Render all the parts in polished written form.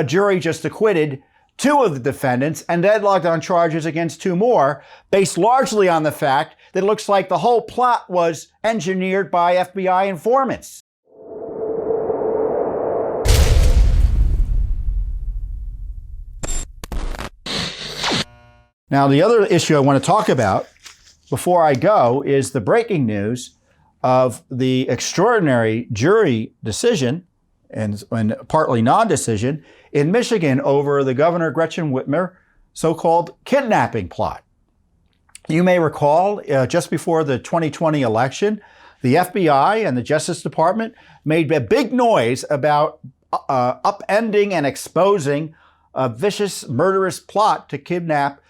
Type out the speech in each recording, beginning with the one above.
jury just acquitted 2 of the defendants and deadlocked on charges against 2 more, based largely on the fact that it looks like the whole plot was engineered by FBI informants. Now, the other issue I want to talk about before I go is the breaking news of the extraordinary jury decision and partly non-decision in Michigan over the Governor Gretchen Whitmer so-called kidnapping plot. You may recall just before the 2020 election, the FBI and the Justice Department made a big noise about upending and exposing a vicious, murderous plot to kidnap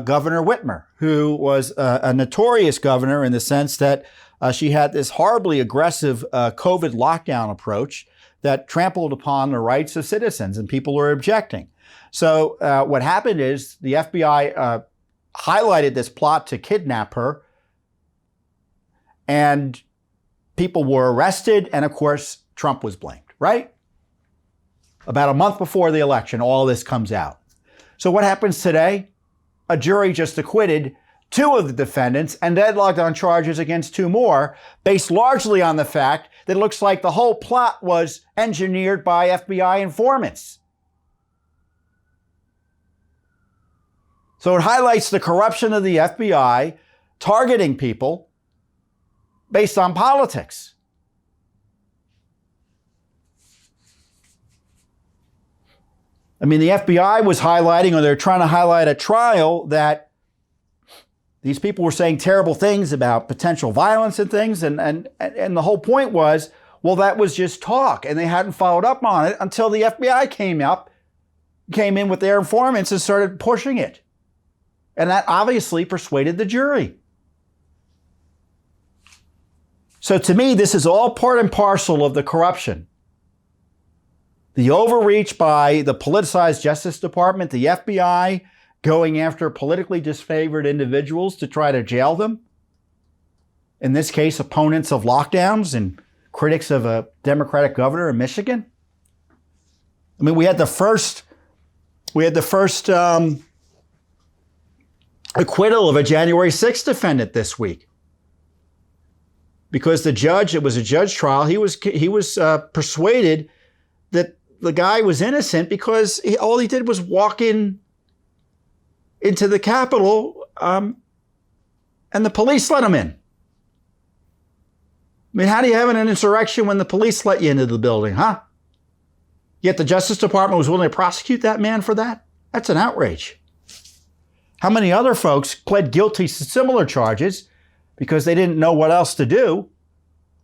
Governor Whitmer, who was a notorious governor in the sense that she had this horribly aggressive COVID lockdown approach that trampled upon the rights of citizens, and people were objecting. So what happened is the FBI highlighted this plot to kidnap her, and people were arrested, and of course, Trump was blamed, right? About a month before the election, all this comes out. So what happens today? A jury just acquitted 2 of the defendants and deadlocked on charges against 2 more, based largely on the fact that it looks like the whole plot was engineered by FBI informants. So it highlights the corruption of the FBI targeting people based on politics. I mean, the FBI was highlighting, or they're trying to highlight at trial, that these people were saying terrible things about potential violence and things. And the whole point was, well, that was just talk. And they hadn't followed up on it until the FBI came in with their informants and started pushing it. And that obviously persuaded the jury. So to me, this is all part and parcel of the corruption. The overreach by the politicized Justice Department, the FBI, going after politically disfavored individuals to try to jail them. In this case, opponents of lockdowns and critics of a Democratic governor in Michigan. I mean, we had the first acquittal of a January 6th defendant this week. Because the judge, it was a judge trial, he was persuaded that the guy was innocent because all he did was walk into the Capitol and the police let him in. I mean, how do you have an insurrection when the police let you into the building, huh? Yet the Justice Department was willing to prosecute that man for that? That's an outrage. How many other folks pled guilty to similar charges because they didn't know what else to do,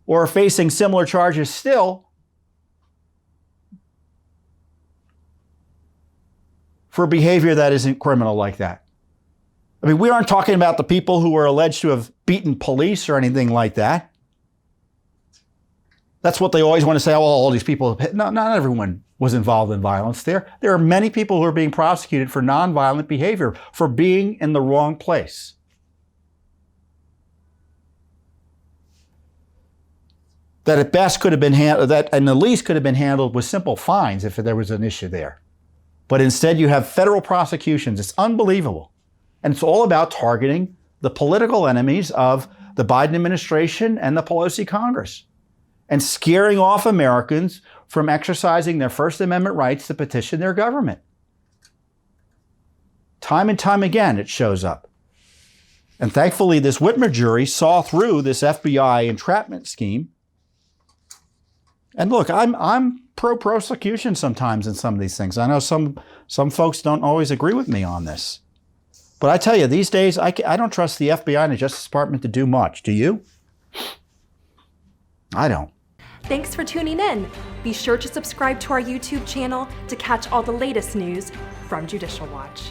or are facing similar charges still, for behavior that isn't criminal like that? I mean, we aren't talking about the people who were alleged to have beaten police or anything like that. That's what they always want to say, oh, all these people. No, not everyone was involved in violence there. There are many people who are being prosecuted for nonviolent behavior, for being in the wrong place. That at best could have been handled, that and the least could have been handled with simple fines if there was an issue there. But instead you have federal prosecutions. It's unbelievable. And it's all about targeting the political enemies of the Biden administration and the Pelosi Congress, and scaring off Americans from exercising their First Amendment rights to petition their government. Time and time again, it shows up. And thankfully, this Whitmer jury saw through this FBI entrapment scheme. And look, I'm pro-prosecution sometimes in some of these things. I know some folks don't always agree with me on this. But I tell you, these days, I don't trust the FBI and the Justice Department to do much. Do you? I don't. Thanks for tuning in. Be sure to subscribe to our YouTube channel to catch all the latest news from Judicial Watch.